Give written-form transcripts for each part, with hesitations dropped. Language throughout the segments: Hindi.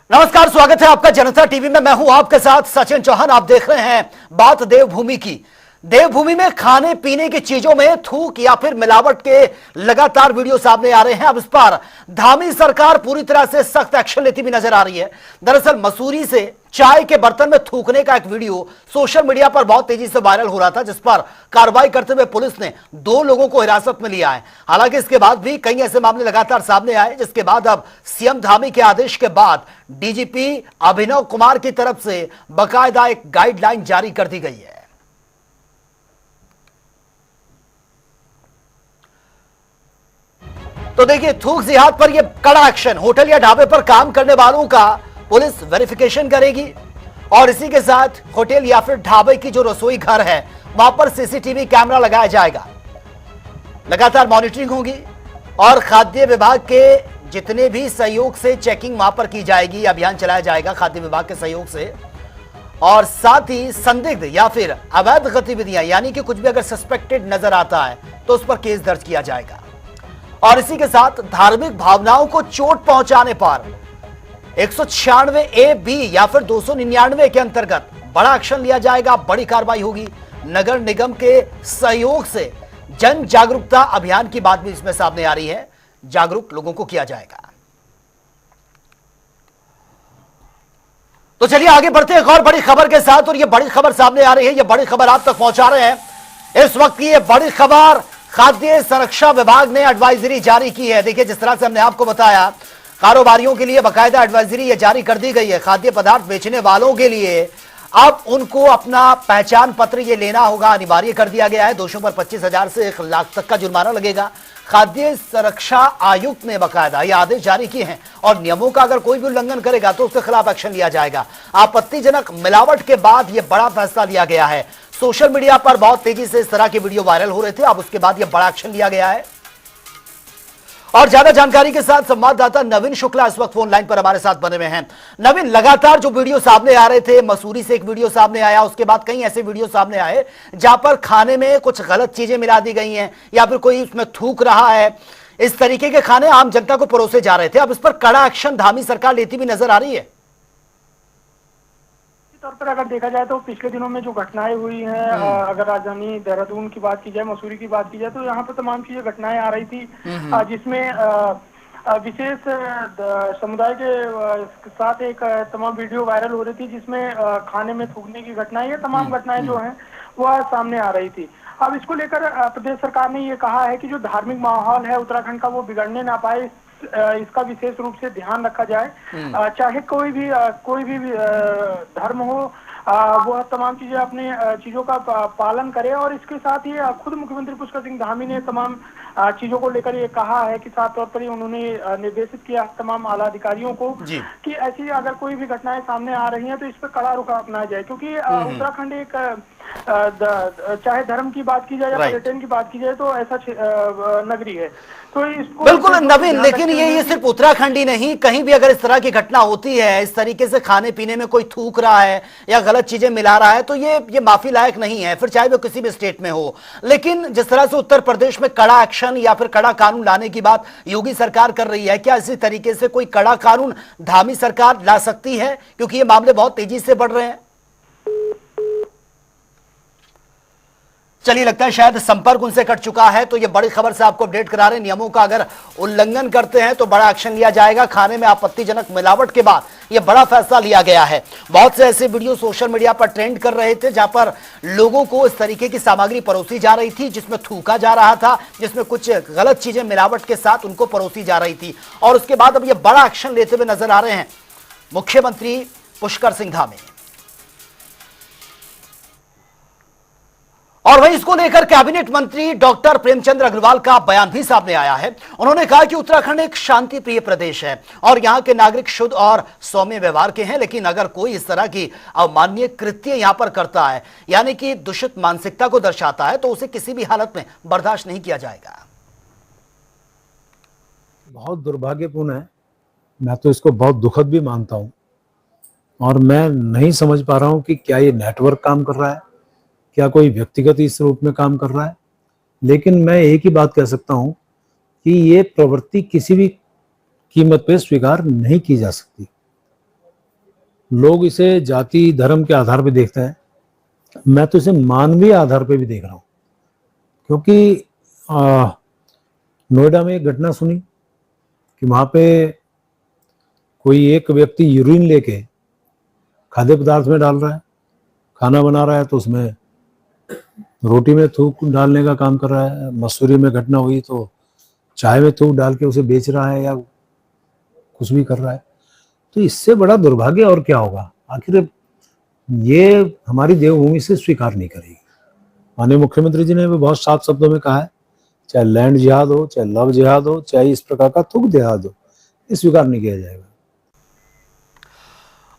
नमस्कार, स्वागत है आपका जनता टीवी में। मैं हूं आपके साथ सचिन चौहान। आप देख रहे हैं बात देवभूमि की। देवभूमि में खाने पीने की चीजों में थूक या फिर मिलावट के लगातार वीडियो सामने आ रहे हैं। अब इस पर धामी सरकार पूरी तरह से सख्त एक्शन लेती भी नजर आ रही है। दरअसल मसूरी से चाय के बर्तन में थूकने का एक वीडियो सोशल मीडिया पर बहुत तेजी से वायरल हो रहा था, जिस पर कार्रवाई करते हुए पुलिस ने 2 लोगों को हिरासत में लिया है। हालांकि इसके बाद भी कई ऐसे मामले लगातार सामने आए, जिसके बाद अब सीएम धामी के आदेश के बाद डीजीपी अभिनव कुमार की तरफ से बाकायदा एक गाइडलाइन जारी कर दी गई है। तो देखिए, थूक जिहाद पर यह कड़ा एक्शन। होटल या ढाबे पर काम करने वालों का पुलिस वेरिफिकेशन करेगी और इसी के साथ होटल या फिर ढाबे की जो रसोई घर है वहां पर सीसीटीवी कैमरा लगाया जाएगा। लगातार मॉनिटरिंग होगी और खाद्य विभाग के जितने भी सहयोग से चेकिंग वहां पर की जाएगी, अभियान चलाया जाएगा खाद्य विभाग के सहयोग से। और साथ ही संदिग्ध या फिर अवैध गतिविधियां यानी कि कुछ भी अगर सस्पेक्टेड नजर आता है तो उस पर केस दर्ज किया जाएगा। और इसी के साथ धार्मिक भावनाओं को चोट पहुंचाने पर 196 ए बी या फिर 299 के अंतर्गत बड़ा एक्शन लिया जाएगा, बड़ी कार्रवाई होगी। नगर निगम के सहयोग से जन जागरूकता अभियान की बात भी इसमें सामने आ रही है। जागरूक लोगों को किया जाएगा। तो चलिए आगे बढ़ते हैं एक और बड़ी खबर के साथ। और यह बड़ी खबर सामने आ रही है, यह बड़ी खबर आप तक पहुंचा रहे हैं इस वक्त की। यह बड़ी खबर, खाद्य संरक्षा विभाग ने एडवाइजरी जारी की है। देखिए, जिस तरह से हमने आपको बताया, कारोबारियों के लिए बाकायदा एडवाइजरी जारी कर दी गई है। खाद्य पदार्थ बेचने वालों के लिए अब उनको अपना पहचान पत्र ये लेना होगा, अनिवार्य कर दिया गया है। दोषियों पर 25,000 से 1 लाख तक का जुर्माना लगेगा। खाद्य सुरक्षा आयुक्त ने बाकायदा ये आदेश जारी किए हैं और नियमों का अगर कोई भी उल्लंघन करेगा तो उसके खिलाफ एक्शन लिया जाएगा। आपत्तिजनक मिलावट के बाद यह बड़ा फैसला लिया गया है। सोशल मीडिया पर बहुत तेजी से इस तरह के वीडियो वायरल हो रहे थे, अब उसके बाद यह बड़ा एक्शन लिया गया है। और ज्यादा जानकारी के साथ संवाददाता नवीन शुक्ला इस वक्त फोन लाइन पर हमारे साथ बने हुए हैं। नवीन, लगातार जो वीडियो सामने आ रहे थे, मसूरी से एक वीडियो सामने आया, उसके बाद कई ऐसे वीडियो सामने आए जहां पर खाने में कुछ गलत चीजें मिला दी गई हैं या फिर कोई उसमें थूक रहा है। इस तरीके के खाने आम जनता को परोसे जा रहे थे। अब इस पर कड़ा एक्शन धामी सरकार लेती भी नजर आ रही है। तौर पर अगर देखा जाए तो पिछले दिनों में जो घटनाएं हुई हैं, अगर राजधानी देहरादून की बात की जाए, मसूरी की बात की जाए, तो यहाँ पर तमाम चीजें घटनाएं आ रही थी जिसमें विशेष समुदाय के साथ एक तमाम वीडियो वायरल हो रही थी जिसमें खाने में थूकने की घटनाएं, ये तमाम घटनाएं जो हैं वह सामने आ रही थी। अब इसको लेकर प्रदेश सरकार ने ये कहा है कि जो धार्मिक माहौल है उत्तराखंड का वो बिगड़ने ना पाए, इसका विशेष रूप से ध्यान रखा जाए। चाहे कोई भी धर्म हो, वह तमाम चीजें अपने चीजों का पालन करे। और इसके साथ ही खुद मुख्यमंत्री पुष्कर सिंह धामी ने तमाम चीजों को लेकर ये कहा है कि साफ तौर पर ही उन्होंने निर्देशित किया तमाम आला अधिकारियों को कि ऐसी अगर कोई भी घटनाएं सामने आ रही हैं तो इस पर कड़ा रुख अपनाया जाए, क्योंकि उत्तराखंड एक चाहे धर्म की बात की जाए या पर्यटन की बात की जाए तो ऐसा नगरी है। तो इसको बिल्कुल नवीन, लेकिन ये सिर्फ उत्तराखंड ही नहीं, कहीं भी अगर इस तरह की घटना होती है, इस तरीके से खाने पीने में कोई थूक रहा है या गलत चीजें मिला रहा है, तो ये माफी लायक नहीं है, फिर चाहे वो किसी भी स्टेट में हो। लेकिन जिस तरह से उत्तर प्रदेश में कड़ा एक्शन या फिर कड़ा कानून लाने की बात योगी सरकार कर रही है, क्या इसी तरीके से कोई कड़ा कानून धामी सरकार ला सकती है? क्योंकि ये मामले बहुत तेजी से बढ़ रहे हैं। चलिए, लगता है शायद संपर्क उनसे कट चुका है, तो ये बड़ी खबर से आपको अपडेट करा रहे हैं। नियमों का अगर उल्लंघन करते हैं तो बड़ा एक्शन लिया जाएगा। खाने में आपत्तिजनक मिलावट के बाद ये बड़ा फैसला लिया गया है। बहुत से ऐसे वीडियो सोशल मीडिया पर ट्रेंड कर रहे थे जहां पर लोगों को इस तरीके की सामग्री परोसी जा रही थी जिसमें थूका जा रहा था, जिसमें कुछ गलत चीजें मिलावट के साथ उनको परोसी जा रही थी। और उसके बाद अब ये बड़ा एक्शन लेते हुए नजर आ रहे हैं मुख्यमंत्री पुष्कर सिंह धामी। और वहीं इसको लेकर कैबिनेट मंत्री डॉक्टर प्रेमचंद अग्रवाल का बयान भी सामने आया है। उन्होंने कहा कि उत्तराखंड एक शांति प्रिय प्रदेश है और यहां के नागरिक शुद्ध और सौम्य व्यवहार के हैं, लेकिन अगर कोई इस तरह की अमानवीय कृत्य यहां पर करता है यानी कि दूषित मानसिकता को दर्शाता है तो उसे किसी भी हालत में बर्दाश्त नहीं किया जाएगा। बहुत दुर्भाग्यपूर्ण है, मैं तो इसको बहुत दुखद भी मानता हूं और मैं नहीं समझ पा रहा हूं कि क्या ये नेटवर्क काम कर रहा है, क्या कोई व्यक्तिगत इस रूप में काम कर रहा है। लेकिन मैं एक ही बात कह सकता हूं कि ये प्रवृत्ति किसी भी कीमत पे स्वीकार नहीं की जा सकती। लोग इसे जाति धर्म के आधार पे देखते हैं, मैं तो इसे मानवीय आधार पे भी देख रहा हूँ। क्योंकि नोएडा में एक घटना सुनी कि वहां पे कोई एक व्यक्ति यूरिन लेके खाद्य पदार्थ में डाल रहा है, खाना बना रहा है तो उसमें रोटी में थूक डालने का काम कर रहा है। मसूरी में घटना हुई तो चाय में थूक डाल के उसे बेच रहा है या कुछ भी कर रहा है। तो इससे बड़ा दुर्भाग्य और क्या होगा। आखिर ये हमारी देवभूमि से स्वीकार नहीं करेगी। माननीय मुख्यमंत्री जी ने भी बहुत साफ शब्दों में कहा है, चाहे लैंड जिहाद हो, चाहे लव जिहाद हो, चाहे इस प्रकार का थूक जिहाद हो, ये स्वीकार नहीं किया जाएगा।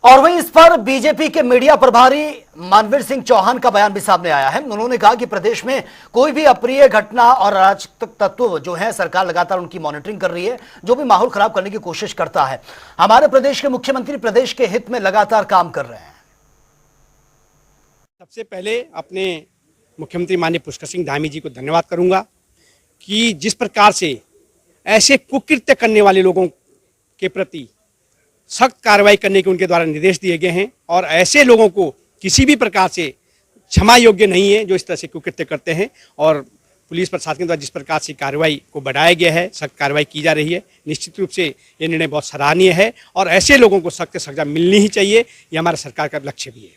और वहीं इस पर बीजेपी के मीडिया प्रभारी मनवीर सिंह चौहान का बयान भी सामने आया है। उन्होंने कहा कि प्रदेश में कोई भी अप्रिय घटना और अराजक तत्व जो है सरकार लगातार उनकी मॉनिटरिंग कर रही है, जो भी माहौल खराब करने की कोशिश करता है। हमारे प्रदेश के मुख्यमंत्री प्रदेश के हित में लगातार काम कर रहे हैं। सबसे पहले अपने मुख्यमंत्री माननीय पुष्कर सिंह धामी जी को धन्यवाद करूंगा कि जिस प्रकार से ऐसे कुकृत्य करने वाले लोगों के प्रति सख्त कार्रवाई करने के उनके द्वारा निर्देश दिए गए हैं और ऐसे लोगों को किसी भी प्रकार से क्षमा योग्य नहीं है जो इस तरह से कुकृत्य करते हैं। और पुलिस प्रशासन द्वारा जिस प्रकार से कार्रवाई को बढ़ाया गया है, सख्त कार्रवाई की जा रही है, निश्चित रूप से ये निर्णय बहुत सराहनीय है और ऐसे लोगों को सख्त सजा मिलनी ही चाहिए। ये हमारा सरकार का लक्ष्य भी है।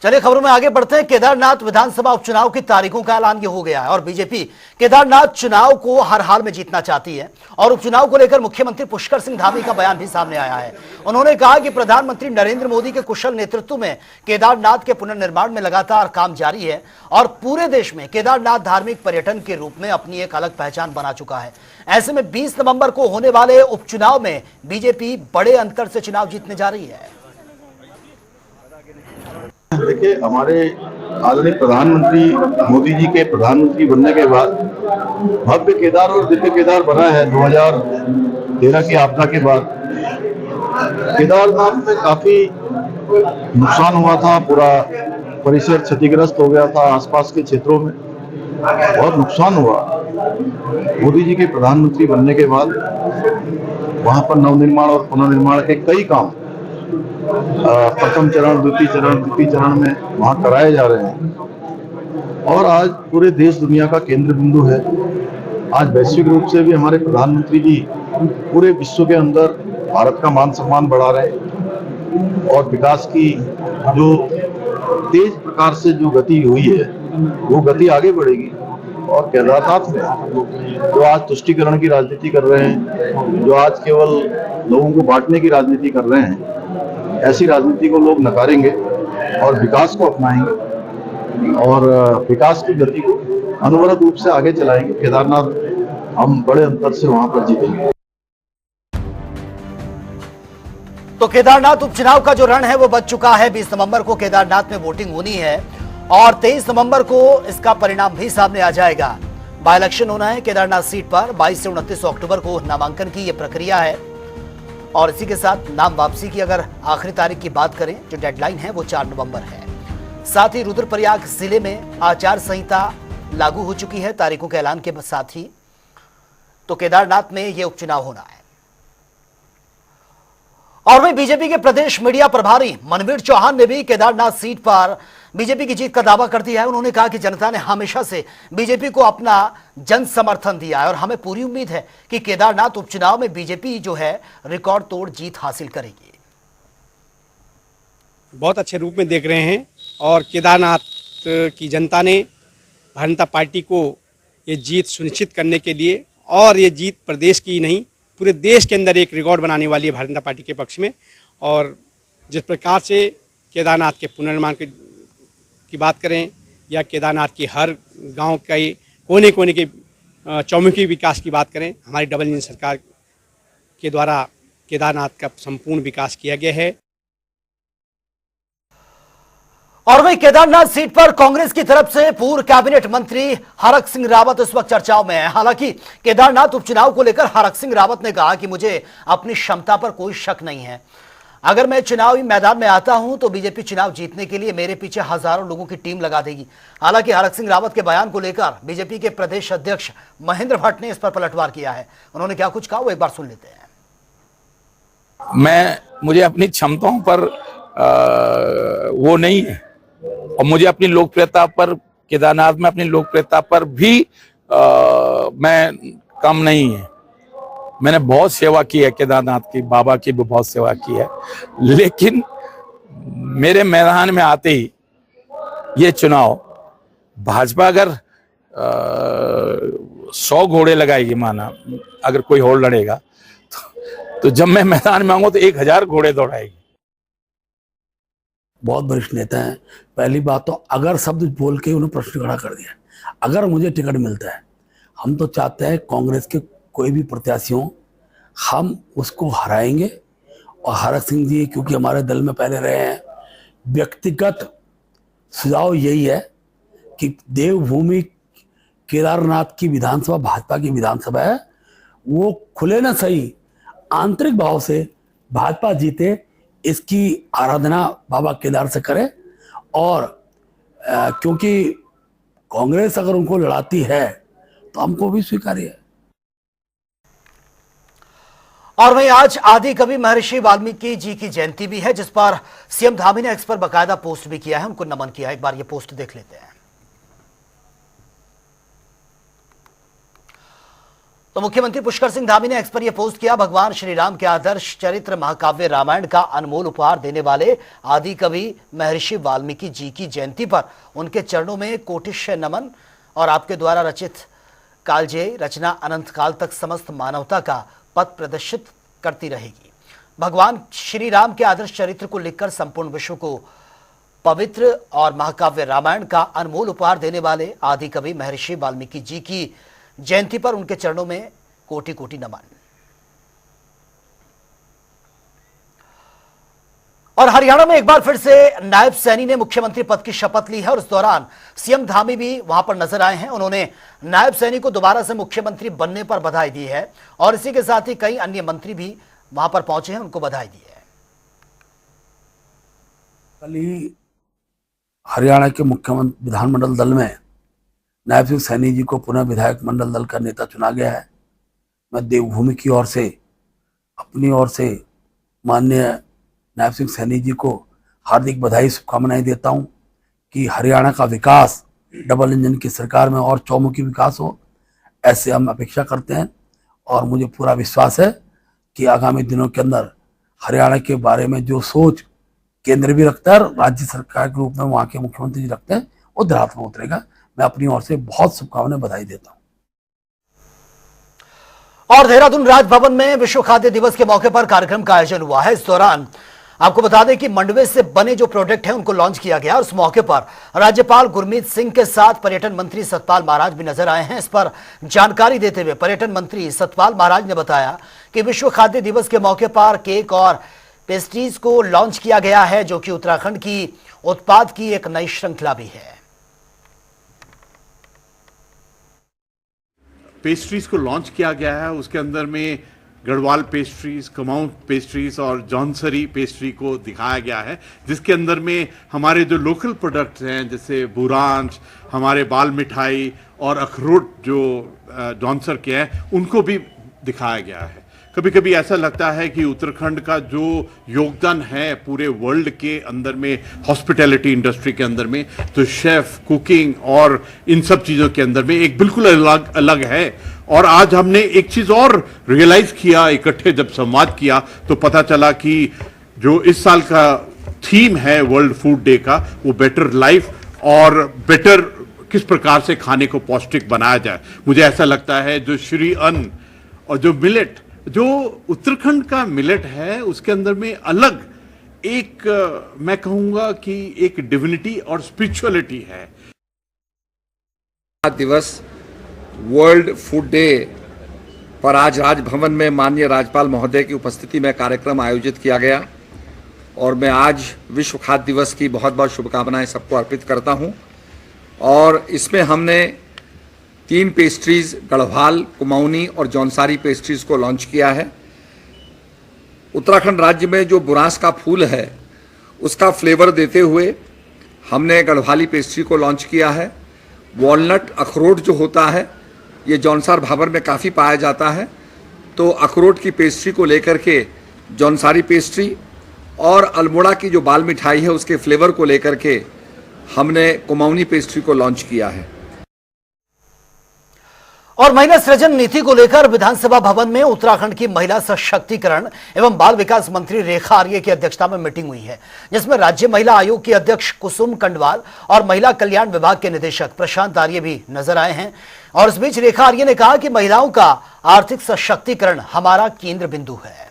चलिए खबरों में आगे बढ़ते हैं। केदारनाथ विधानसभा उपचुनाव की तारीखों का ऐलान हो गया है और बीजेपी केदारनाथ चुनाव को हर हाल में जीतना चाहती है और उपचुनाव को लेकर मुख्यमंत्री पुष्कर सिंह धामी का बयान भी सामने आया है। उन्होंने कहा कि प्रधानमंत्री नरेंद्र मोदी के कुशल नेतृत्व में केदारनाथ के पुनर्निर्माण में लगातार काम जारी है और पूरे देश में केदारनाथ धार्मिक पर्यटन के रूप में अपनी एक अलग पहचान बना चुका है। ऐसे में 20 नवंबर को होने वाले उपचुनाव में बीजेपी बड़े अंतर से चुनाव जीतने जा रही है। देखिए, हमारे आदरणीय प्रधानमंत्री मोदी जी के प्रधानमंत्री बनने के बाद भव्य केदार और दिव्य केदार बना है। 2013 की आपदा के बाद केदारनाथ में काफी नुकसान हुआ था, पूरा परिसर क्षतिग्रस्त हो गया था, आसपास के क्षेत्रों में बहुत नुकसान हुआ। मोदी जी के प्रधानमंत्री बनने के बाद वहां पर नवनिर्माण और पुनर्निर्माण के कई काम प्रथम चरण, द्वितीय चरण में वहां कराए जा रहे हैं और आज पूरे देश दुनिया का केंद्र बिंदु है। आज वैश्विक रूप से भी हमारे प्रधानमंत्री जी पूरे विश्व के अंदर भारत का मान सम्मान बढ़ा रहे हैं और विकास की जो तेज प्रकार से जो गति हुई है वो गति आगे बढ़ेगी। और केदारनाथ में जो आज तुष्टीकरण की राजनीति कर रहे हैं, जो आज केवल लोगों को बांटने की राजनीति कर रहे हैं, ऐसी राजनीति को लोग नकारेंगे और विकास को अपनाएंगे और विकास की गति को अनवरत रूप से आगे चलाएंगे। केदारनाथ हम बड़े अंतर से वहां पर जीतेंगे। तो केदारनाथ उपचुनाव का जो रण है वो बच चुका है। 20 नवंबर को केदारनाथ में वोटिंग होनी है और 23 नवंबर को इसका परिणाम भी सामने आ जाएगा। बाय इलेक्शन होना है केदारनाथ सीट पर। 22 से 29 अक्टूबर को नामांकन की यह प्रक्रिया है और इसी के साथ नाम वापसी की अगर आखिरी तारीख की बात करें, जो डेडलाइन है वो 4 नवंबर है। साथ ही रुद्रप्रयाग जिले में आचार संहिता लागू हो चुकी है तारीखों के ऐलान के साथ ही। तो केदारनाथ में यह उपचुनाव होना है। और वहीं बीजेपी के प्रदेश मीडिया प्रभारी मनवीर चौहान ने भी केदारनाथ सीट पर बीजेपी की जीत का दावा कर दिया है। उन्होंने कहा कि जनता ने हमेशा से बीजेपी को अपना जन समर्थन दिया है और हमें पूरी उम्मीद है कि केदारनाथ उपचुनाव में बीजेपी जो है रिकॉर्ड तोड़ जीत हासिल करेगी। बहुत अच्छे रूप में देख रहे हैं और केदारनाथ की जनता ने भारतीय जनता पार्टी को ये जीत सुनिश्चित करने के लिए, और ये जीत प्रदेश की नहीं पूरे देश के अंदर एक रिकॉर्ड बनाने वाली है भारतीय जनता पार्टी के पक्ष में। और जिस प्रकार से केदारनाथ के पुनर्निर्माण की बात करें या केदारनाथ की हर गांव के कोने कोने के चौमुखी विकास की बात करें, हमारी डबल इंजन सरकार के द्वारा केदारनाथ का संपूर्ण विकास किया गया है। और वहीं केदारनाथ सीट पर कांग्रेस की तरफ से पूर्व कैबिनेट मंत्री हरक सिंह रावत इस वक्त चर्चाओं में है। हालांकि केदारनाथ उपचुनाव को लेकर हरक सिंह रावत ने कहा कि मुझे अपनी क्षमता पर कोई शक नहीं है। अगर मैं चुनावी मैदान में आता हूं तो बीजेपी चुनाव जीतने के लिए मेरे पीछे हजारों लोगों की टीम लगा देगी। हालांकि हरक सिंह रावत के बयान को लेकर बीजेपी के प्रदेश अध्यक्ष महेंद्र भट्ट ने इस पर पलटवार किया है। उन्होंने क्या कुछ कहा वो एक बार सुन लेते हैं। मुझे अपनी क्षमताओं पर वो नहीं है और मुझे अपनी लोकप्रियता पर, केदारनाथ में अपनी लोकप्रियता पर भी मैं कम नहीं है। मैंने बहुत सेवा की है केदारनाथ की, बाबा की भी बहुत सेवा की है, लेकिन मेरे मैदान में आते ही ये चुनाव भाजपा अगर 100 घोड़े लगाएगी, माना अगर कोई और लड़ेगा तो जब मैं मैदान में आऊंगा तो 1000 घोड़े दौड़ाएगी। बहुत वरिष्ठ नेता हैं। पहली बात तो अगर शब्द बोल के उन्हें प्रश्न खड़ा कर दिया, अगर मुझे टिकट मिलता है, हम तो चाहते हैं कांग्रेस के कोई भी प्रत्याशी हो, हम उसको हराएंगे। और हरक सिंह जी क्योंकि हमारे दल में पहले रहे हैं, व्यक्तिगत सुझाव यही है कि देवभूमि केदारनाथ की विधानसभा भाजपा की विधानसभा है, वो खुले ना सही आंतरिक भाव से भाजपा जीते, इसकी आराधना बाबा केदार से करें। और क्योंकि कांग्रेस अगर उनको लड़ाती है तो हमको भी स्वीकार्य है। और वहीं आज आदि कवि महर्षि वाल्मीकि जी की जयंती भी है, जिस पर सीएम धामी ने एक्स पर बकायदा पोस्ट भी किया है, उनको नमन किया है। एक बार ये पोस्ट देख लेते हैं। तो मुख्यमंत्री पुष्कर सिंह धामी ने एक्स पर यह पोस्ट किया। भगवान श्री राम के आदर्श चरित्र महाकाव्य रामायण का अनमोल उपहार देने वाले आदि कवि महर्षि वाल्मीकि जी की जयंती पर उनके चरणों में कोटिशय नमन। और आपके द्वारा रचित कालजेय रचना अनंत काल तक समस्त मानवता का पथ प्रदर्शित करती रहेगी। भगवान श्री राम के आदर्श चरित्र को लिखकर संपूर्ण विश्व को पवित्र और महाकाव्य रामायण का अनमोल उपहार देने वाले आदि कवि महर्षि वाल्मीकि जी की जयंती पर उनके चरणों में कोटि कोटि नमन। और हरियाणा में एक बार फिर से नायब सैनी ने मुख्यमंत्री पद की शपथ ली है और इस दौरान सीएम धामी भी वहां पर नजर आए हैं। उन्होंने नायब सैनी को दोबारा से मुख्यमंत्री बनने पर बधाई दी है और इसी के साथ ही कई अन्य मंत्री भी वहां पर पहुंचे हैं, उनको बधाई दी है। कल ही हरियाणा के मुख्यमंत्री विधानमंडल दल में नायब सिंह सैनी जी को पुनः विधायक मंडल दल का नेता चुना गया है। मैं देवभूमि की ओर से, अपनी ओर से माननीय नायब सिंह सैनी जी को हार्दिक बधाई, शुभकामनाएं देता हूं कि हरियाणा का विकास डबल इंजन की सरकार में और चौमुखी विकास हो, ऐसे हम अपेक्षा करते हैं। और मुझे पूरा विश्वास है कि आगामी दिनों के अंदर हरियाणा के बारे में जो सोच केंद्र भी रखता है, राज्य सरकार के रूप में वहाँ के मुख्यमंत्री जी रखते हैं, वो धरातल में उतरेगा। मैं अपनी ओर से बहुत शुभकामनाएं, बधाई देता हूं। और देहरादून राजभवन में विश्व खाद्य दिवस के मौके पर कार्यक्रम का आयोजन हुआ है। इस दौरान आपको बता दें कि मंडवे से बने जो प्रोडक्ट हैं उनको लॉन्च किया गया और इस मौके पर राज्यपाल गुरमीत सिंह के साथ पर्यटन मंत्री सतपाल महाराज भी नजर आए हैं। इस पर जानकारी देते हुए पर्यटन मंत्री सतपाल महाराज ने बताया कि विश्व खाद्य दिवस के मौके पर केक और पेस्ट्रीज को लॉन्च किया गया है, जो कि उत्तराखंड की उत्पाद की एक नई श्रृंखला भी है। पेस्ट्रीज को लॉन्च किया गया है, उसके अंदर में गढ़वाल पेस्ट्रीज, कुमाऊं पेस्ट्रीज और जौनसरी पेस्ट्री को दिखाया गया है, जिसके अंदर में हमारे जो लोकल प्रोडक्ट्स हैं जैसे बुरांश, हमारे बाल मिठाई और अखरोट जो जौनसर के हैं उनको भी दिखाया गया है। कभी कभी ऐसा लगता है कि उत्तराखंड का जो योगदान है पूरे वर्ल्ड के अंदर में हॉस्पिटैलिटी इंडस्ट्री के अंदर में, तो शेफ, कुकिंग और इन सब चीज़ों के अंदर में एक बिल्कुल अलग है। और आज हमने एक चीज़ और रियलाइज किया, इकट्ठे जब संवाद किया तो पता चला कि जो इस साल का थीम है वर्ल्ड फूड डे का, वो बेटर लाइफ और बेटर किस प्रकार से खाने को पौष्टिक बनाया जाए। मुझे ऐसा लगता है जो श्री अन्न और जो मिलेट, जो उत्तराखंड का मिलेट है, उसके अंदर में अलग एक मैं कहूंगा कि एक डिविनिटी और स्पिरिचुअलिटी है। दिवस वर्ल्ड फूड डे पर आज राजभवन में माननीय राज्यपाल महोदय की उपस्थिति में कार्यक्रम आयोजित किया गया और मैं आज विश्व खाद्य दिवस की बहुत बहुत शुभकामनाएं सबको अर्पित करता हूं। और इसमें हमने 3 पेस्ट्रीज गढ़वाल, कुमाऊनी और जौनसारी पेस्ट्रीज को लॉन्च किया है। उत्तराखंड राज्य में जो बुरांस का फूल है उसका फ्लेवर देते हुए हमने गढ़वाली पेस्ट्री को लॉन्च किया है। वॉलनट अखरोट जो होता है ये जौनसार भाबर में काफ़ी पाया जाता है, तो अखरोट की पेस्ट्री को लेकर के जौनसारी पेस्ट्री और अल्मोड़ा की जो बाल मिठाई है उसके फ्लेवर को लेकर के हमने कुमाऊनी पेस्ट्री को लॉन्च किया है। और महिला सृजन नीति को लेकर विधानसभा भवन में उत्तराखंड की महिला सशक्तिकरण एवं बाल विकास मंत्री रेखा आर्य की अध्यक्षता में मीटिंग हुई है, जिसमें राज्य महिला आयोग की अध्यक्ष कुसुम कंडवाल और महिला कल्याण विभाग के निदेशक प्रशांत आर्य भी नजर आए हैं। और इस बीच रेखा आर्य ने कहा कि महिलाओं का आर्थिक सशक्तिकरण हमारा केंद्र बिंदु है।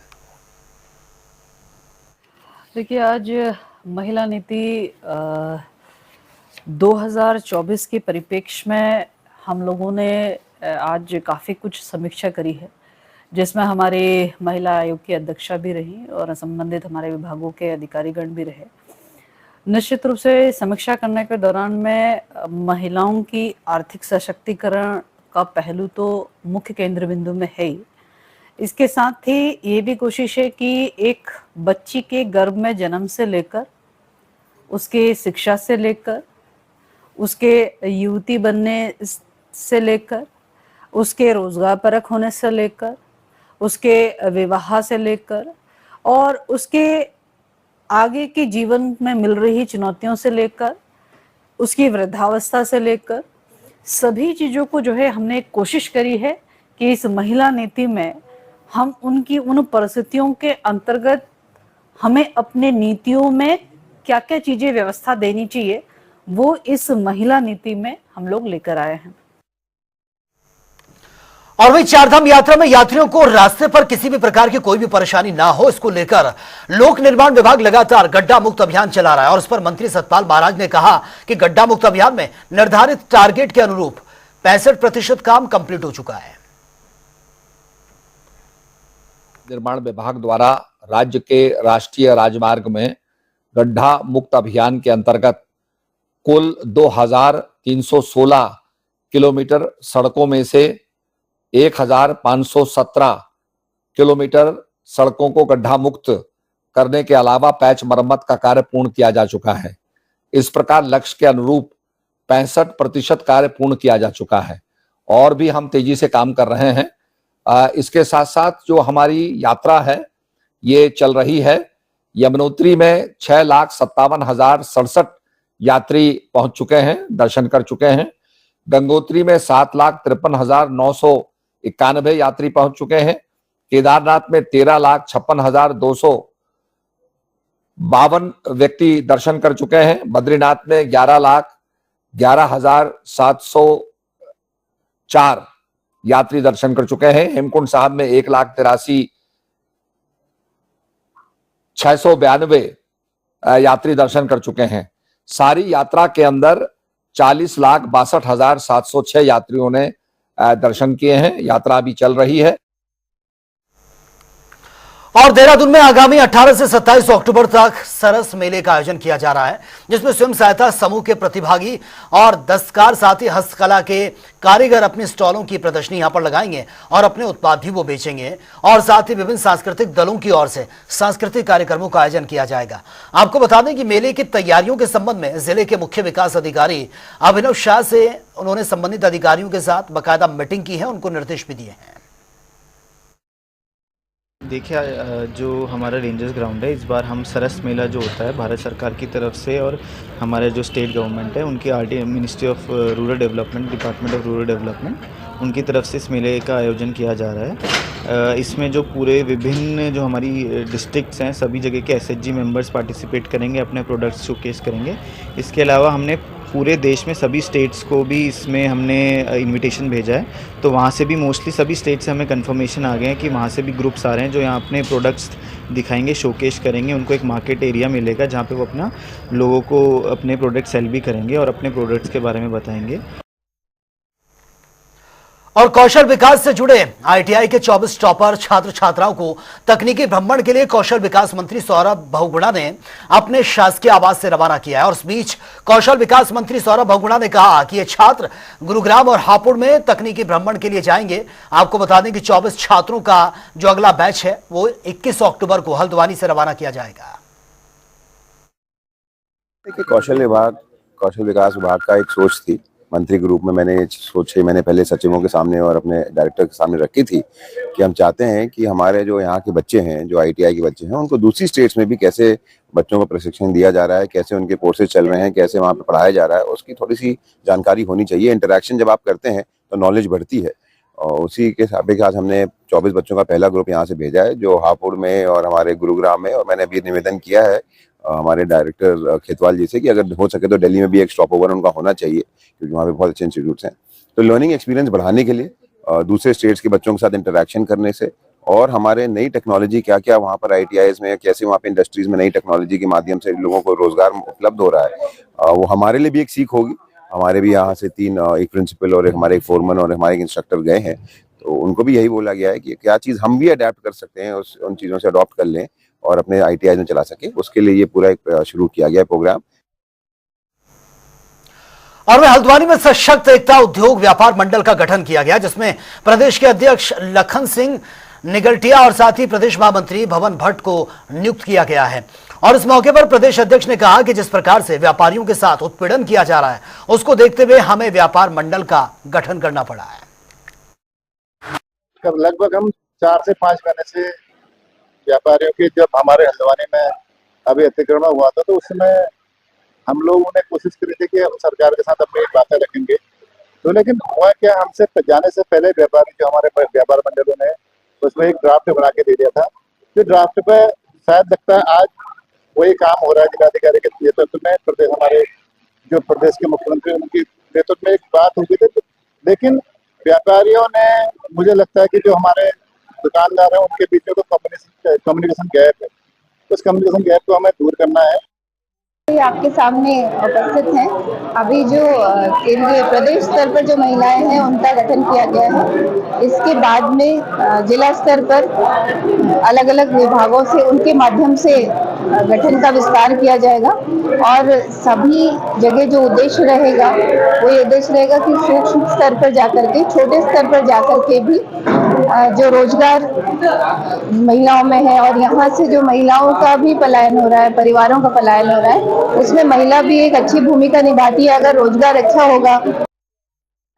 देखिए, आज महिला नीति 2024 के परिप्रेक्ष्य में हम लोगों ने आज काफ़ी कुछ समीक्षा करी है, जिसमें हमारे महिला आयोग की अध्यक्षा भी रही और संबंधित हमारे विभागों के अधिकारीगण भी रहे। निश्चित रूप से समीक्षा करने के दौरान में महिलाओं की आर्थिक सशक्तिकरण का पहलू तो मुख्य केंद्र बिंदु में है ही। इसके साथ ही ये भी कोशिश है कि एक बच्ची के गर्भ में जन्म से लेकर उसके शिक्षा से लेकर उसके युवती बनने से लेकर उसके रोजगार परक होने से लेकर उसके विवाह से लेकर और उसके आगे के जीवन में मिल रही चुनौतियों से लेकर उसकी वृद्धावस्था से लेकर सभी चीज़ों को जो है हमने कोशिश करी है कि इस महिला नीति में हम उनकी उन परिस्थितियों के अंतर्गत हमें अपने नीतियों में क्या क्या चीज़ें व्यवस्था देनी चाहिए वो इस महिला नीति में हम लोग लेकर आए हैं। और वही चारधाम यात्रा में यात्रियों को रास्ते पर किसी भी प्रकार की कोई भी परेशानी ना हो, इसको लेकर लोक निर्माण विभाग लगातार गड्ढा मुक्त अभियान चला रहा है। और इस पर मंत्री सतपाल महाराज ने कहा कि गड्ढा मुक्त अभियान में निर्धारित टारगेट के अनुरूप 65% काम कंप्लीट हो चुका है। निर्माण विभाग द्वारा राज्य के राष्ट्रीय राजमार्ग में गड्ढा मुक्त अभियान के अंतर्गत कुल 2316 किलोमीटर सड़कों में से 1517 किलोमीटर सड़कों को गड्ढा मुक्त करने के अलावा पैच मरम्मत का कार्य पूर्ण किया जा चुका है। इस प्रकार लक्ष्य के अनुरूप 65% कार्य पूर्ण किया जा चुका है और भी हम तेजी से काम कर रहे हैं। इसके साथ साथ जो हमारी यात्रा है ये चल रही है। यमुनोत्री में 6,57,067 यात्री पहुंच चुके हैं, दर्शन कर चुके हैं। गंगोत्री में 7,53,991 यात्री पहुंच चुके हैं। केदारनाथ में 13,56,252 व्यक्ति दर्शन कर चुके हैं। बद्रीनाथ में 11,11,704 यात्री दर्शन कर चुके हैं। हेमकुंड साहब में 1,83,692 यात्री दर्शन कर चुके हैं। सारी यात्रा के अंदर 40,62,706 यात्रियों ने दर्शन किए हैं। यात्रा अभी चल रही है। और देहरादून में आगामी 18 से 27 अक्टूबर तक सरस मेले का आयोजन किया जा रहा है, जिसमें स्वयं सहायता समूह के प्रतिभागी और दस्तकार साथ ही हस्तकला के कारीगर अपने स्टॉलों की प्रदर्शनी यहां पर लगाएंगे और अपने उत्पाद भी वो बेचेंगे। और साथ ही विभिन्न सांस्कृतिक दलों की ओर से सांस्कृतिक कार्यक्रमों का आयोजन किया जाएगा। आपको बता दें कि मेले की तैयारियों के संबंध में जिले के मुख्य विकास अधिकारी अभिनव शाह से उन्होंने संबंधित अधिकारियों के साथ बाकायदा मीटिंग की है, उनको निर्देश भी दिए हैं। देखिए, जो हमारा रेंजर्स ग्राउंड है, इस बार हम सरस मेला जो होता है भारत सरकार की तरफ से और हमारे जो स्टेट गवर्नमेंट है उनकी ministry of rural development, department of rural development, उनकी तरफ से इस मेले का आयोजन किया जा रहा है। इसमें जो पूरे विभिन्न जो हमारी डिस्ट्रिक्ट्स हैं सभी जगह के एसएचजी मेंबर्स पार्टिसिपेट करेंगे, अपने प्रोडक्ट्स शोकेस करेंगे। इसके अलावा हमने पूरे देश में सभी स्टेट्स को भी इसमें हमने इनविटेशन भेजा है, तो वहाँ से भी मोस्टली सभी स्टेट से हमें कंफर्मेशन आ गए हैं कि वहाँ से भी ग्रुप्स आ रहे हैं जो यहाँ अपने प्रोडक्ट्स दिखाएंगे, शोकेस करेंगे। उनको एक मार्केट एरिया मिलेगा जहाँ पे वो अपना लोगों को अपने प्रोडक्ट सेल भी करेंगे और अपने प्रोडक्ट्स के बारे में बताएंगे। और कौशल विकास से जुड़े आईटीआई के 24 टॉपर छात्र छात्राओं को तकनीकी भ्रमण के लिए कौशल विकास मंत्री सौरभ बहुगुणा ने अपने शासकीय आवास से रवाना किया है। और इस बीच कौशल विकास मंत्री सौरभ बहुगुणा ने कहा कि ये छात्र गुरुग्राम और हापुड़ में तकनीकी भ्रमण के लिए जाएंगे। आपको बता दें कि 24 छात्रों का जो अगला बैच है वो 21 अक्टूबर को हल्द्वानी से रवाना किया जाएगा। कौशल विकास विभाग का एक सोच थी, मंत्री के रूप में मैंने सोच 6 महीने पहले सचिवों के सामने और अपने डायरेक्टर के सामने रखी थी कि हम चाहते हैं कि हमारे जो यहाँ के बच्चे हैं, जो आईटीआई के बच्चे हैं, उनको दूसरी स्टेट्स में भी कैसे बच्चों को प्रशिक्षण दिया जा रहा है, कैसे उनके कोर्सेज चल रहे हैं, कैसे वहाँ पे पढ़ाया जा रहा है, उसकी थोड़ी सी जानकारी होनी चाहिए। इंटरेक्शन जब आप करते हैं तो नॉलेज बढ़ती है। और उसी के हिसाब से आज हमने 24 बच्चों का पहला ग्रुप यहाँ से भेजा है, जो हापुड़ में और हमारे गुरुग्राम में, और मैंने अभी निवेदन किया है हमारे डायरेक्टर खेतवाल जी से कि अगर हो सके तो दिल्ली में भी एक स्टॉप ओवर उनका होना चाहिए, क्योंकि वहाँ पे बहुत अच्छे इंस्टीट्यूट्स हैं। तो लर्निंग एक्सपीरियंस बढ़ाने के लिए दूसरे स्टेट्स के बच्चों के साथ इंटरेक्शन करने से, और हमारे नई टेक्नोलॉजी क्या क्या वहाँ पर आईटीआईज में, कैसे वहाँ पे इंडस्ट्रीज में नई टेक्नोलॉजी के माध्यम से लोगों को रोजगार उपलब्ध हो रहा है, वो हमारे लिए भी एक सीख होगी। हमारे भी यहाँ से 3, एक प्रिंसिपल और हमारे एक फोरमैन और हमारे एक इंस्ट्रक्टर गए हैं, तो उनको भी यही बोला गया है कि क्या चीज़ हम भी अडेप्ट कर सकते हैं, उन चीज़ों से अडॉप्ट कर लें और अपने आईटीआई में चला सके। उसके लिए ये पूरा एक शुरू किया गया प्रोग्राम। और वह हल्द्वानी में सशक्त एकता उद्योग व्यापार मंडल का गठन किया गया, जिसमें प्रदेश के अध्यक्ष लखन सिंह निगलटिया और साथ ही प्रदेश महामंत्री भवन भट्ट को नियुक्त किया गया है। और इस मौके पर प्रदेश अध्यक्ष ने कहा कि जिस प्रकार से व्यापारियों के साथ उत्पीड़न किया जा रहा है, उसको देखते हुए हमें व्यापार मंडल का गठन करना पड़ा है। लगभग हम 4 से 5 महीने से व्यापारियों की, जब हमारे हल्द्वानी में अभी अतिक्रमण हुआ था तो उसमें हम लोगों ने कोशिश करी थी कि हम सरकार के साथ अपनी बातें रखेंगे, तो लेकिन हुआ क्या, हमसे जाने से पहले व्यापारी जो हमारे व्यापार मंडलों ने उसमें एक ड्राफ्ट बना के दे दिया था। जो ड्राफ्ट पे शायद लगता है आज वही काम हो रहा है जिलाधिकारी के नेतृत्व में। प्रदेश हमारे जो प्रदेश के मुख्यमंत्री उनकी नेतृत्व में एक बात हुई थी, लेकिन व्यापारियों ने, मुझे लगता है कि जो हमारे दुकानदार हैं उनके बीच में तो कम्युनिकेशन गैप है, उस कम्युनिकेशन गैप को हमें दूर करना है। आपके सामने उपस्थित हैं। अभी जो केंद्रीय प्रदेश स्तर पर जो महिलाएं हैं उनका गठन किया गया है। इसके बाद में जिला स्तर पर अलग अलग विभागों से उनके माध्यम से गठन का विस्तार किया जाएगा। और सभी जगह जो उद्देश्य रहेगा वो ये उद्देश्य रहेगा कि सूक्ष्म स्तर पर जाकर के, छोटे स्तर पर जाकर के भी जो रोजगार महिलाओं में है और यहाँ से जो महिलाओं का भी पलायन हो रहा है, परिवारों का पलायन हो रहा है, उसमें महिला भी एक अच्छी भूमिका निभाती है अगर रोजगार अच्छा होगा।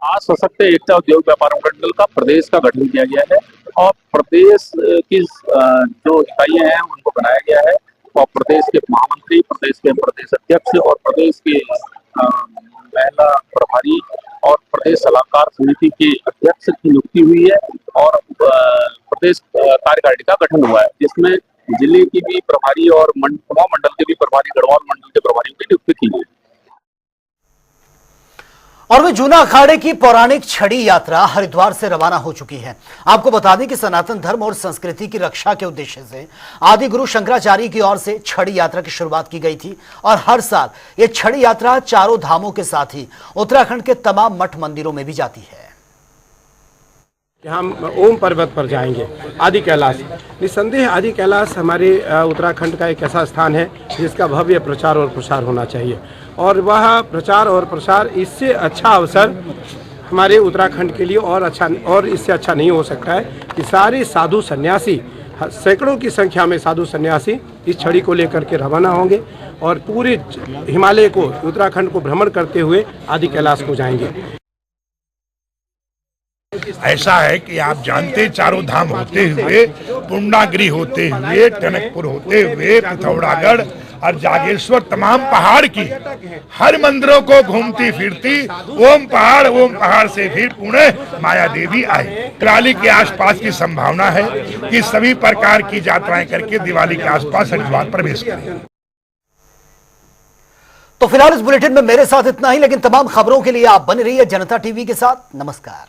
आज सशक्त एकता उद्योग व्यापार मंडल का प्रदेश का गठन किया गया है और प्रदेश की जो इकाइयां हैं उनको बनाया गया है और प्रदेश के महामंत्री, प्रदेश के प्रदेश अध्यक्ष और प्रदेश के महिला प्रभारी और प्रदेश सलाहकार समिति के अध्यक्ष की नियुक्ति हुई है और प्रदेश कार्यकारिणी का गठन हुआ है, जिसमें जिले की भी प्रभारी और कुमाऊं मंडल के भी प्रभारी, गढ़वाल मंडल के प्रभारियों की नियुक्ति की गई। और वे जूना अखाड़े की पौराणिक छड़ी यात्रा हरिद्वार से रवाना हो चुकी है। आपको बता दें कि सनातन धर्म और संस्कृति की रक्षा के उद्देश्य से आदि गुरु शंकराचार्य की ओर से छड़ी यात्रा की शुरुआत की गई थी और हर साल ये छड़ी यात्रा चारों धामों के साथ ही उत्तराखंड के तमाम मठ मंदिरों में भी जाती है। हम ओम पर्वत पर जाएंगे, आदि कैलाश। निस्संदेह आदि कैलाश हमारे उत्तराखंड का एक ऐसा स्थान है जिसका भव्य प्रचार और प्रसार होना चाहिए और वह प्रचार और प्रसार, इससे अच्छा अवसर हमारे उत्तराखंड के लिए और इससे अच्छा नहीं हो सकता है कि सारे साधु सन्यासी, सैकड़ों की संख्या में साधु सन्यासी इस छड़ी को लेकर के रवाना होंगे और पूरे हिमालय को, उत्तराखंड को भ्रमण करते हुए आदि कैलाश को जाएंगे। ऐसा है कि आप जानते, चारों धाम होते हुए, पूर्णागिरि होते हुए, टनकपुर होते हुए, पिथौरागढ़ और जागेश्वर, तमाम पहाड़ की हर मंदिरों को घूमती फिरती ओम पहाड़ से फिर पुणे माया देवी आई। दिवाली के आसपास की संभावना है कि सभी प्रकार की यात्राएं करके दिवाली के आसपास हरिद्वार प्रवेश करें। तो फिलहाल इस बुलेटिन में मेरे साथ इतना ही, लेकिन तमाम खबरों के लिए आप बने रहिए जनता टीवी के साथ। नमस्कार।